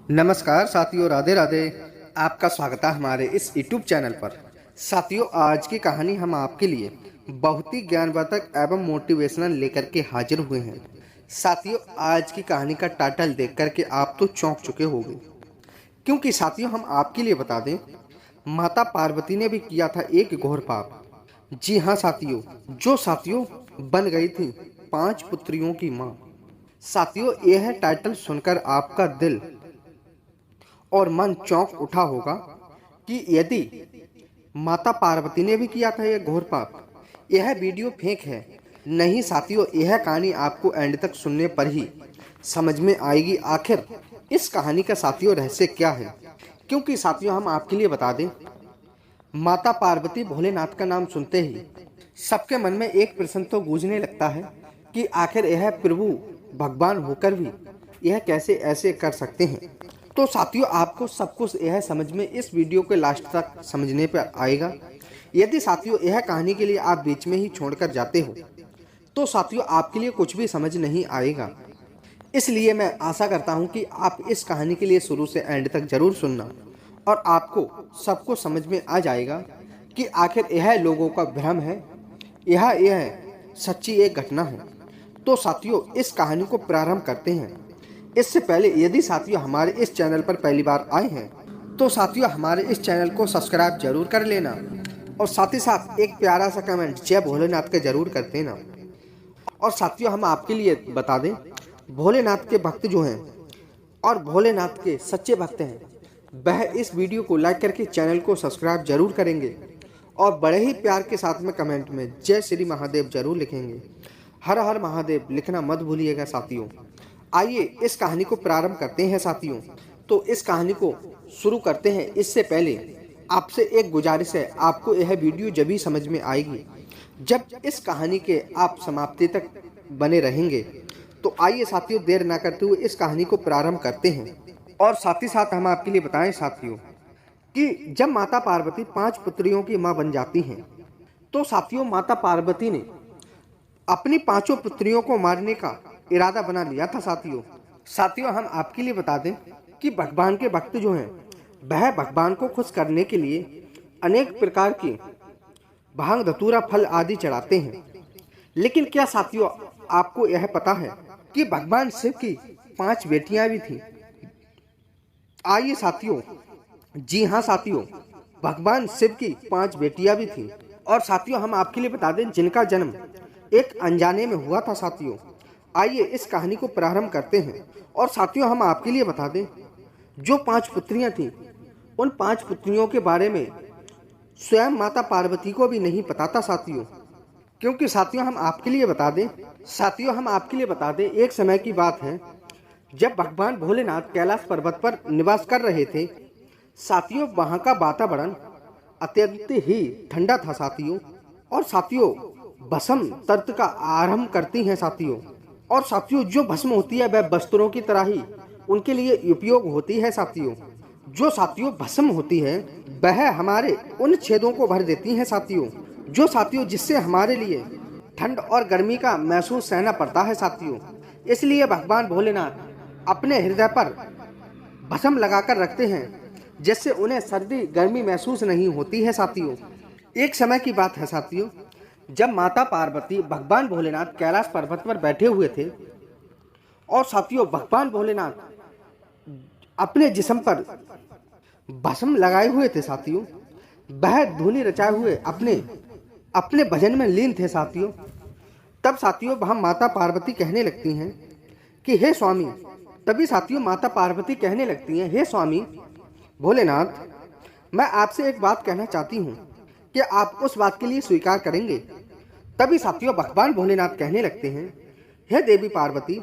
नमस्कार साथियों, राधे राधे। आपका स्वागत है हमारे इस YouTube चैनल पर। साथियों, आज की कहानी हम आपके लिए बहुत ही ज्ञानवर्धक एवं मोटिवेशनल लेकर के हाजिर हुए हैं। साथियों, आज की कहानी का टाइटल देख करके आप तो चौंक चुके होंगे, क्योंकि साथियों हम आपके लिए बता दें, माता पार्वती ने भी किया था एक घोर पाप। जी हाँ साथियों, जो साथियों बन गई थी 5 पुत्रियों की माँ। साथियों, यह टाइटल सुनकर आपका दिल और मन चौंक उठा होगा कि यदि माता पार्वती ने भी किया था यह घोर पाप, यह वीडियो फेक है। नहीं साथियों, यह कहानी आपको एंड तक सुनने पर ही समझ में आएगी आखिर इस कहानी का साथियों रहस्य क्या है। क्योंकि साथियों हम आपके लिए बता दें, माता पार्वती भोलेनाथ का नाम सुनते ही सबके मन में एक प्रश्न तो गूंजने लगता है कि आखिर यह प्रभु भगवान होकर भी यह कैसे ऐसे कर सकते हैं। तो साथियों आपको सब कुछ यह समझ में इस वीडियो के लास्ट तक समझने पर आएगा। यदि साथियों यह कहानी के लिए आप बीच में ही छोड़कर जाते हो तो साथियों आपके लिए कुछ भी समझ नहीं आएगा। इसलिए मैं आशा करता हूं कि आप इस कहानी के लिए शुरू से एंड तक जरूर सुनना और आपको सब कुछ समझ में आ जाएगा कि आखिर यह लोगों का भ्रम है, यह सच्ची एक घटना है। तो साथियों इस कहानी को प्रारंभ करते हैं। इससे पहले यदि साथियों हमारे इस चैनल पर पहली बार आए हैं तो साथियों हमारे इस चैनल को सब्सक्राइब जरूर कर लेना और साथ ही साथ एक प्यारा सा कमेंट जय भोलेनाथ का जरूर कर देना। और साथियों हम आपके लिए बता दें, भोलेनाथ के भक्त जो हैं और भोलेनाथ के सच्चे भक्त हैं, वह इस वीडियो को लाइक करके चैनल को सब्सक्राइब जरूर करेंगे और बड़े ही प्यार के साथ में कमेंट में जय श्री महादेव जरूर लिखेंगे। हर हर महादेव लिखना मत भूलिएगा साथियों। आइए इस कहानी को प्रारंभ करते हैं साथियों। तो इस कहानी को शुरू करते हैं। इससे पहले आपसे एक गुजारिश है, आपको यह वीडियो जब भी समझ में आएगी जब इस कहानी के आप समाप्ति तक बने रहेंगे। तो आइए साथियों देर ना करते हुए इस कहानी को प्रारंभ करते हैं। और साथ ही साथ हम आपके लिए बताएं साथियों कि जब माता पार्वती 5 पुत्रियों की मां बन जाती हैं तो साथियों माता पार्वती ने अपनी 5 पुत्रियों को मारने का इरादा बना लिया था। साथियों हम आपके लिए बता दें कि भगवान के भक्त जो हैं वह भगवान को खुश करने के लिए अनेक प्रकार की भांग धतूरा फल आदि चढ़ाते हैं। लेकिन क्या साथियों आपको यह पता है कि भगवान शिव की 5 बेटियां भी थीं? आइए साथियों, जी हाँ साथियों, भगवान शिव की 5 बेटियां भी थीं। और साथियों हम आपके लिए बता दें जिनका जन्म एक अनजाने में हुआ था। साथियों आइए इस कहानी को प्रारंभ करते हैं। और साथियों हम आपके लिए बता दें, जो 5 पुत्रियां थीं उन 5 पुत्रियों के बारे में स्वयं माता पार्वती को भी नहीं पता था साथियों। क्योंकि साथियों हम आपके लिए बता दें एक समय की बात है जब भगवान भोलेनाथ कैलाश पर्वत पर निवास कर रहे थे। साथियों वहां का वातावरण अत्यंत ही ठंडा था साथियों। और साथियों भस्म तर्त का आरंभ करती हैं साथियों। और साथियों जो भस्म होती है वह वस्त्रों की तरह ही उनके लिए उपयोग होती है साथियों। जो साथियों भस्म होती है वह हमारे उन छेदों को भर देती है साथियों, जो साथियों जिससे हमारे लिए ठंड और गर्मी का महसूस सहना पड़ता है साथियों। इसलिए भगवान भोलेनाथ अपने हृदय पर भस्म लगाकर रखते हैं जिससे उन्हें सर्दी गर्मी महसूस नहीं होती है साथियों। एक समय की बात है साथियों, जब माता पार्वती भगवान भोलेनाथ कैलाश पर्वत पर बैठे हुए थे और साथियों भगवान भोलेनाथ अपने जिस्म पर भस्म लगाए हुए थे साथियों। वह धुनी रचाए हुए अपने भजन में लीन थे साथियों। तब साथियों वहां माता पार्वती कहने लगती हैं कि हे स्वामी, तभी साथियों माता पार्वती कहने लगती हैं, हे स्वामी भोलेनाथ, मैं आपसे एक बात कहना चाहती हूँ कि आप उस बात के लिए स्वीकार करेंगे? तभी साथियों भगवान भोलेनाथ कहने लगते हैं, हे देवी पार्वती,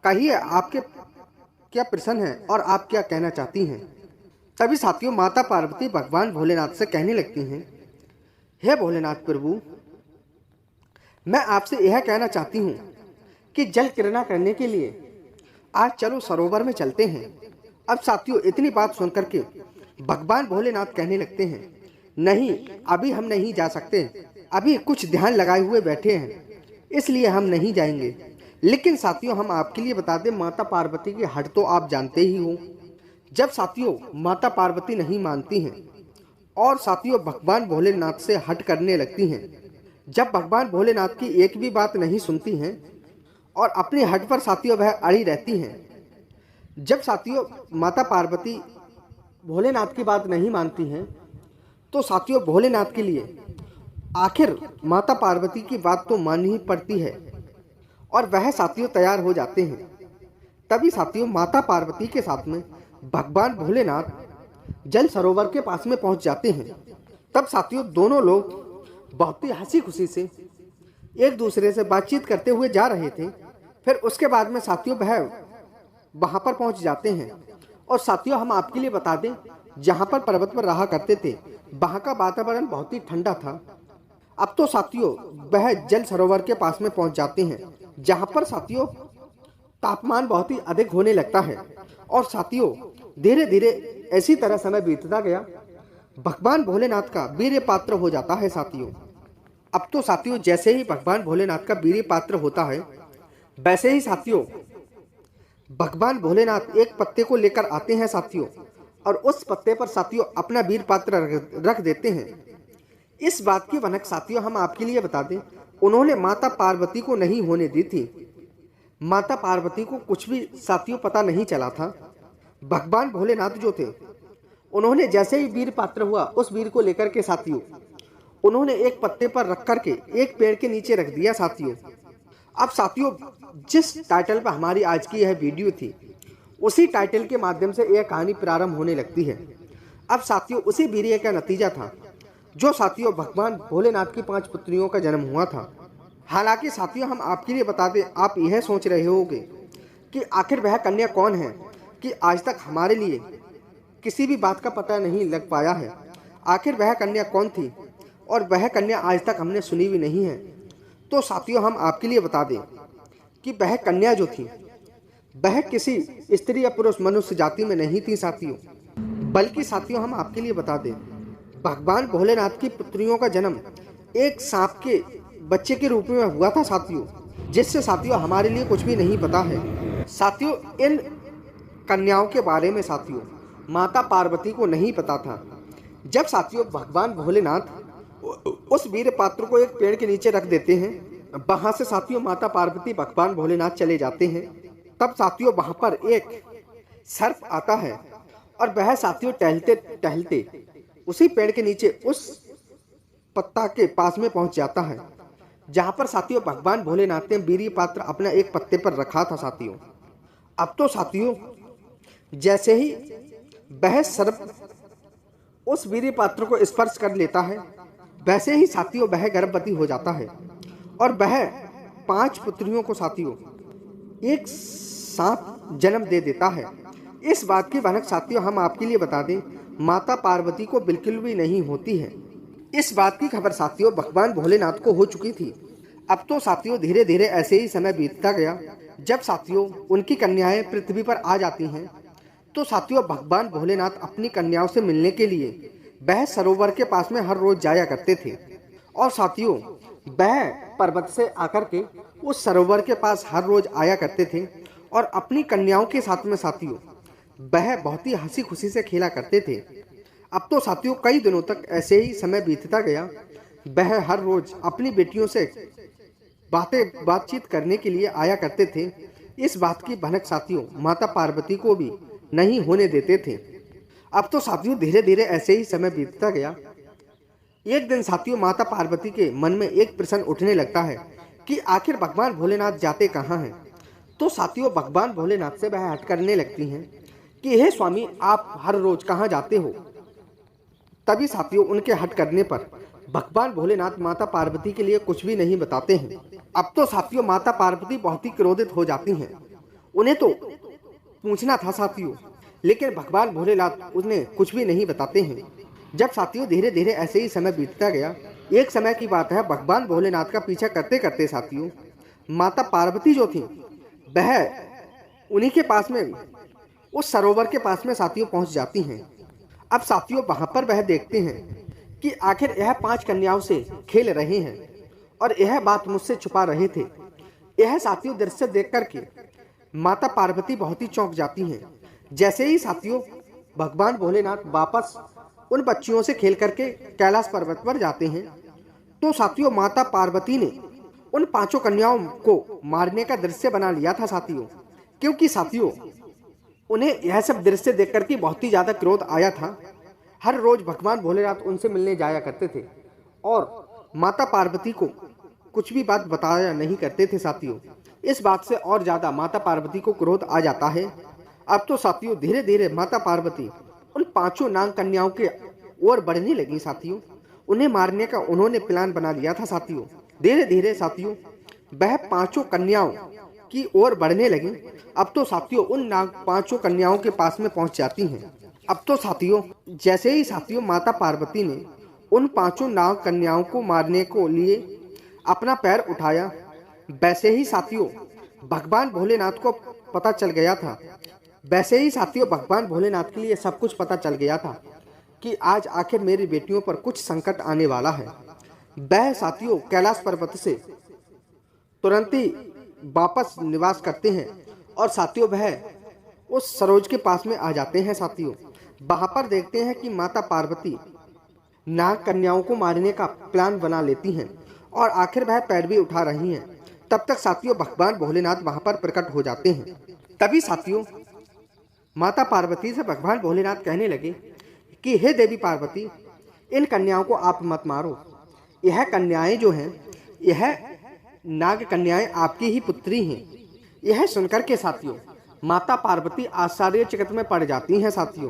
कहिए आपके क्या प्रश्न है और आप क्या कहना चाहती हैं? तभी साथियों माता पार्वती भगवान भोलेनाथ से कहने लगती हैं, हे भोलेनाथ प्रभु, मैं आपसे यह कहना चाहती हूँ कि जल क्रीड़ा करने के लिए आज चलो सरोवर में चलते हैं। अब साथियों इतनी बात सुनकर के भगवान भोलेनाथ कहने लगते हैं, नहीं अभी हम नहीं जा सकते, अभी कुछ ध्यान लगाए हुए बैठे हैं इसलिए हम नहीं जाएंगे। लेकिन साथियों हम आपके लिए बता दें, माता पार्वती की हट तो आप जानते ही हो। जब साथियों माता पार्वती नहीं मानती हैं और साथियों भगवान भोलेनाथ से हट करने लगती हैं, जब भगवान भोलेनाथ की एक भी बात नहीं सुनती हैं और अपनी हट पर साथियों वह अड़ी रहती हैं, जब साथियों माता पार्वती भोलेनाथ की बात नहीं मानती हैं, तो साथियों भोलेनाथ के लिए आखिर माता पार्वती की बात तो माननी ही पड़ती है और वह साथियों तैयार हो जाते हैं। तभी साथियों माता पार्वती के साथ में भगवान भोलेनाथ जल सरोवर के पास में पहुंच जाते हैं। तब साथियों दोनों लोग बहुत ही हंसी खुशी से एक दूसरे से बातचीत करते हुए जा रहे थे। फिर उसके बाद में साथियों वह वहां पर पहुंच जाते हैं और साथियों हम आपके लिए बता दें, जहां पर पर्वत पर रहा करते थे वहां का वातावरण बहुत ही ठंडा था। अब तो साथियों वह जल सरोवर के पास में पहुंच जाते हैं, जहां पर साथियों तापमान बहुत ही अधिक होने लगता है और साथियों धीरे धीरे ऐसी तरह समय बीतता गया। भगवान भोलेनाथ का वीर्य पात्र हो जाता है साथियों। अब तो साथियों जैसे ही भगवान भोलेनाथ का वीर्य पात्र होता है, वैसे ही साथियों भगवान भोलेनाथ एक पत्ते को लेकर आते हैं साथियों, और उस पत्ते पर साथियों अपना वीर पात्र रख देते हैं। इस बात की भनक साथियों हम आपके लिए बता दें, उन्होंने माता पार्वती को नहीं होने दी थी। माता पार्वती को कुछ भी साथियों पता नहीं चला था। भगवान भोलेनाथ जो थे, उन्होंने जैसे ही वीर पात्र हुआ, उस वीर को लेकर के साथियों उन्होंने एक पत्ते पर रख करके एक पेड़ के नीचे रख दिया साथियों। अब साथियों जिस टाइटल पर हमारी आज की यह वीडियो थी, उसी टाइटल के माध्यम से यह कहानी प्रारंभ होने लगती है। अब साथियों उसी वीर्य का नतीजा था जो साथियों भगवान भोलेनाथ की 5 पुत्रियों का जन्म हुआ था। हालांकि साथियों हम आपके लिए बता दें, आप यह सोच रहे होंगे कि आखिर वह कन्या कौन है कि आज तक हमारे लिए किसी भी बात का पता नहीं लग पाया है। आखिर वह कन्या कौन थी और वह कन्या आज तक हमने सुनी भी नहीं है। तो साथियों हम आपके लिए बता दें कि वह कन्या जो थी, वह किसी स्त्री या पुरुष मनुष्य जाति में नहीं थी साथियों, बल्कि साथियों हम आपके लिए बता दें, भगवान भोलेनाथ की पुत्रियों का जन्म एक सांप के बच्चे के रूप में हुआ था साथियों, जिससे साथियों हमारे लिए कुछ भी नहीं पता है। साथियों इन कन्याओं के बारे में साथियों माता पार्वती को नहीं पता था। जब साथियों भगवान भोलेनाथ उस वीर पात्र को एक पेड़ के नीचे रख देते हैं, वहां से साथियों माता पार्वती भगवान भोलेनाथ चले जाते हैं। तब साथियों वहां पर एक सर्प आता है और वह साथियों टहलते टहलते उसी पेड़ के नीचे उस पत्ता के पास में पहुंच जाता है, जहां पर साथियों भगवान भोलेनाथ ने वीर्य पात्र अपना एक पत्ते पर रखा था साथियों। अब तो साथियों जैसे ही वह सर्प उस वीर्य पात्र को स्पर्श कर लेता है, वैसे ही साथियों वह गर्भवती हो जाता है और वह 5 पुत्रियों को साथियों एक सांप जन्म दे देता है। इस बात की भनक साथियों हम आपके लिए बता दें, माता पार्वती को बिल्कुल भी नहीं होती है। इस बात की खबर साथियों भगवान भोलेनाथ को हो चुकी थी। अब तो साथियों धीरे धीरे ऐसे ही समय बीतता गया। जब साथियों उनकी कन्याएं पृथ्वी पर आ जाती हैं, तो साथियों भगवान भोलेनाथ अपनी कन्याओं से मिलने के लिए वह सरोवर के पास में हर रोज जाया करते थे और साथियों वह पर्वत से आकर के उस सरोवर के पास हर रोज आया करते थे और अपनी कन्याओं के साथ में साथियों वह बहुत ही हंसी खुशी से खेला करते थे। अब तो साथियों कई दिनों तक ऐसे ही समय बीतता गया। वह हर रोज अपनी बेटियों से बातचीत करने के लिए आया करते थे। इस बात की भनक साथियों माता पार्वती को भी नहीं होने देते थे। अब तो साथियों धीरे धीरे ऐसे ही समय बीतता गया। एक दिन साथियों माता पार्वती के मन में एक प्रश्न उठने लगता है कि आखिर भगवान भोलेनाथ जाते कहाँ हैं। तो साथियों भगवान भोलेनाथ से वह हट करने लगती हैं कि हे स्वामी, आप हर रोज कहाँ जाते हो। तभी साथियों उनके हट करने पर भगवान भोलेनाथ माता पार्वती के लिए कुछ भी नहीं बताते हैं। अब तो साथियों माता पार्वती बहुत ही क्रोधित हो जाती हैं। उन्हें तो पूछना था साथियों, लेकिन भगवान भोलेनाथ उन्हें कुछ भी नहीं बताते हैं। जब साथियों धीरे धीरे ऐसे ही समय बीतता गया, एक समय की बात है, भगवान भोलेनाथ का पीछा करते करते साथियों माता पार्वती जो थी वह उन्हीं के पास में उस सरोवर के पास में साथियों पहुंच जाती हैं। अब साथियों वहां पर वह देखते हैं कि आखिर यह 5 कन्याओं से खेल रहे हैं और यह बात मुझसे छुपा रहे थे। यह साथियों दृश्य देख करके माता पार्वती बहुत ही चौंक जाती हैं। जैसे ही साथियों भगवान भोलेनाथ वापस उन बच्चियों से खेल करके कैलाश पर्वत पर जाते हैं, तो साथियों माता पार्वती ने उन पांचों कन्याओं को मारने का दृश्य बना लिया था साथियों। क्योंकि साथियों उन्हें यह सब दृश्य देख करके बहुत ही ज्यादा क्रोध आया था। हर रोज भगवान भोलेनाथ उनसे मिलने जाया करते थे और माता पार्वती को कुछ भी बात बताया नहीं करते थे साथियों। इस बात से और ज्यादा माता पार्वती को क्रोध आ जाता है। अब तो साथियों धीरे धीरे माता पार्वती उन पांचों नाग कन्याओं के ओर बढ़ने लगी साथियों। उन्हें मारने का उन्होंने प्लान बना लिया था साथियों। धीरे धीरे साथियों वह पांचों कन्याओं की ओर बढ़ने लगी। अब तो साथियों उन नाग पांचों कन्याओं के पास में पहुंच जाती हैं। अब तो साथियों जैसे ही साथियों माता पार्वती ने उन पांचों नाग कन्याओं को मारने को लिए अपना पैर उठाया, वैसे ही साथियों भगवान भोलेनाथ को पता चल गया था। वैसे ही साथियों भगवान भोलेनाथ के लिए सब कुछ पता चल गया था कि आज आखिर मेरी बेटियों पर कुछ संकट आने वाला है। वह साथियों कैलाश पर्वत से तुरंत ही वापस निवास करते हैं और साथियों वह उस सरोज के पास में आ जाते हैं साथियों। वहां पर देखते हैं कि माता पार्वती नाग कन्याओं को मारने का प्लान बना लेती हैं और आखिर वह पैर भी उठा रही हैं। तब तक साथियों भगवान भोलेनाथ वहां पर प्रकट हो जाते हैं। तभी साथियों माता पार्वती से भगवान भोलेनाथ कहने लगे कि हे देवी पार्वती, इन कन्याओं को आप मत मारो। यह कन्याएं जो हैं यह नाग कन्याएं आपकी ही पुत्री हैं। यह सुनकर के साथियों माता पार्वती आश्चर्यचकित में पड़ जाती हैं साथियों।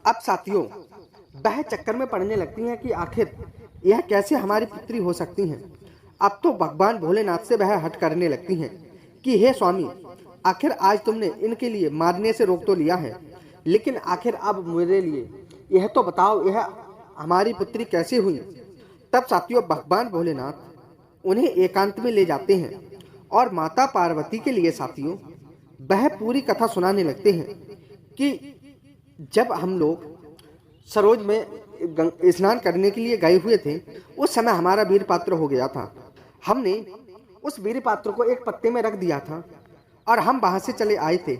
अब साथियों वह चक्कर में पड़ने लगती हैं कि आखिर यह कैसे हमारी पुत्री हो सकती हैं। अब तो भगवान भोलेनाथ से वह हट करने लगती हैं कि हे स्वामी, आखिर आज तुमने इनके लिए मारने से रोक तो लिया है, लेकिन आखिर अब मेरे लिए यह तो बताओ यह हमारी पुत्री कैसे हुई। तब साथियों भगवान भोलेनाथ उन्हें एकांत में ले जाते हैं और माता पार्वती के लिए साथियों वह पूरी कथा सुनाने लगते हैं कि जब हम लोग सरोज में स्नान करने के लिए गए हुए थे, उस समय हमारा वीर पात्र हो गया था। हमने उस वीर पात्र को एक पत्ते में रख दिया था और हम वहां से चले आए थे।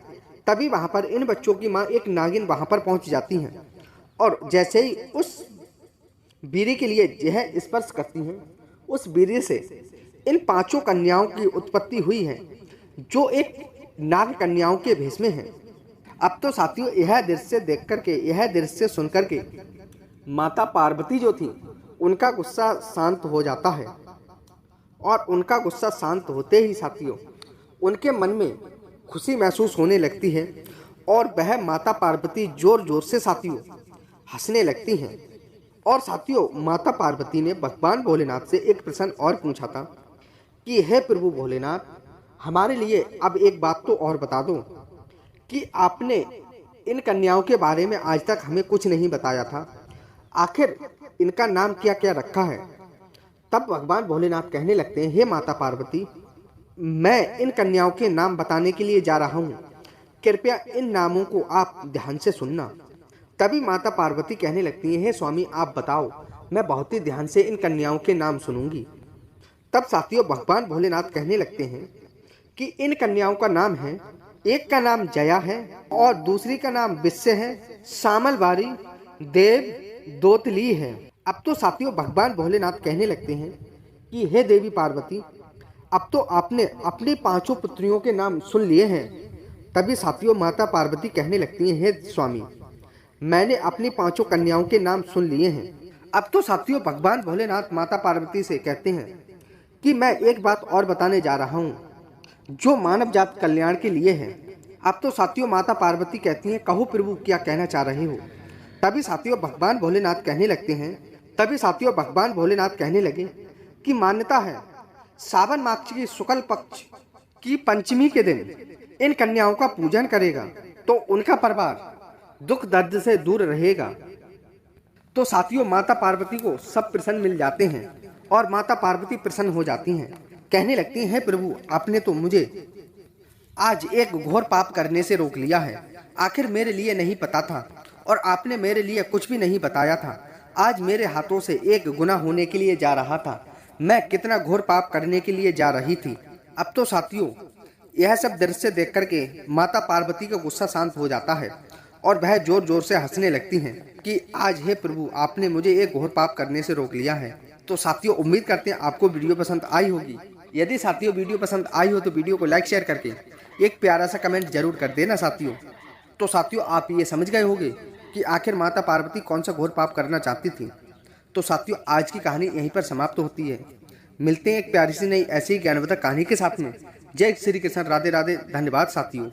तभी वहां पर इन बच्चों की माँ एक नागिन वहां पर पहुंच जाती हैं और जैसे ही उस वीरे के लिए यह स्पर्श करती हैं, उस वीरे से इन पांचों कन्याओं की उत्पत्ति हुई है जो एक नाग कन्याओं के भेष में है। अब तो साथियों यह दृश्य देख करके, यह दृश्य सुन करके माता पार्वती जो थी उनका गुस्सा शांत हो जाता है और उनका गुस्सा शांत होते ही साथियों उनके मन में खुशी महसूस होने लगती है और वह माता पार्वती जोर जोर से साथियों हंसने लगती हैं। और साथियों माता पार्वती ने भगवान भोलेनाथ से एक प्रश्न और पूछा था कि हे प्रभु भोलेनाथ, हमारे लिए अब एक बात तो और बता दो कि आपने इन कन्याओं के बारे में आज तक हमें कुछ नहीं बताया था। आखिर इनका नाम क्या क्या रखा है। तब भगवान भोलेनाथ कहने लगते हैं, हे माता पार्वती, मैं इन कन्याओं के नाम बताने के लिए जा रहा हूँ, कृपया इन नामों को आप ध्यान से सुनना। तभी माता पार्वती कहने लगती है, हे स्वामी आप बताओ, मैं बहुत ही ध्यान से इन कन्याओं के नाम सुनूंगी। तब साथियों भगवान भोलेनाथ कहने लगते हैं कि इन कन्याओं का नाम है, एक का नाम जया है और दूसरी का नाम विश्य है, सामलबारी, देव, दोतली है। अब तो साथियों भगवान भोलेनाथ कहने लगते हैं कि हे देवी पार्वती, अब तो आपने अपनी पांचों पुत्रियों के नाम सुन लिए हैं। तभी साथियों माता पार्वती कहने लगती हैं, हे स्वामी, मैंने अपनी पांचों कन्याओं के नाम सुन लिए हैं। अब तो साथियों भगवान भोलेनाथ माता पार्वती से कहते हैं कि मैं एक बात और बताने जा रहा हूँ जो मानव जात कल्याण के लिए है। अब तो साथियों माता पार्वती कहती हैं, कहो प्रभु क्या कहना चाह रहे हो। तभी साथियों भगवान भोलेनाथ कहने लगते हैं, तभी साथियों भगवान भोलेनाथ कहने लगे कि मान्यता है सावन मास की शुक्ल पक्ष की पंचमी के दिन इन कन्याओं का पूजन करेगा तो उनका परिवार दुख दर्द से दूर रहेगा। तो साथियों माता पार्वती को सब प्रसन्न मिल जाते हैं और माता पार्वती प्रसन्न हो जाती हैं। कहने लगती हैं, प्रभु आपने तो मुझे आज एक घोर पाप करने से रोक लिया है। आखिर मेरे लिए नहीं पता था और आपने मेरे लिए कुछ भी नहीं बताया था। आज मेरे हाथों से एक गुनाह होने के लिए जा रहा था। मैं कितना घोर पाप करने के लिए जा रही थी। अब तो साथियों यह सब दृश्य देख करके माता पार्वती का गुस्सा शांत हो जाता है और वह जोर जोर से हंसने लगती हैं कि आज हे प्रभु, आपने मुझे एक घोर पाप करने से रोक लिया है। तो साथियों, उम्मीद करते हैं आपको वीडियो पसंद आई होगी। यदि साथियों वीडियो पसंद आई हो तो वीडियो को लाइक शेयर करके एक प्यारा सा कमेंट जरूर कर देना साथियों। तो साथियों, आप ये समझ गए होंगे कि आखिर माता पार्वती कौन सा घोर पाप करना चाहती थी। तो साथियों, आज की कहानी यहीं पर समाप्त होती है। मिलते हैं एक प्यारी सी नई ऐसी ही ज्ञानवर्धक कहानी के साथ में। जय श्री कृष्ण, राधे राधे, धन्यवाद साथियों।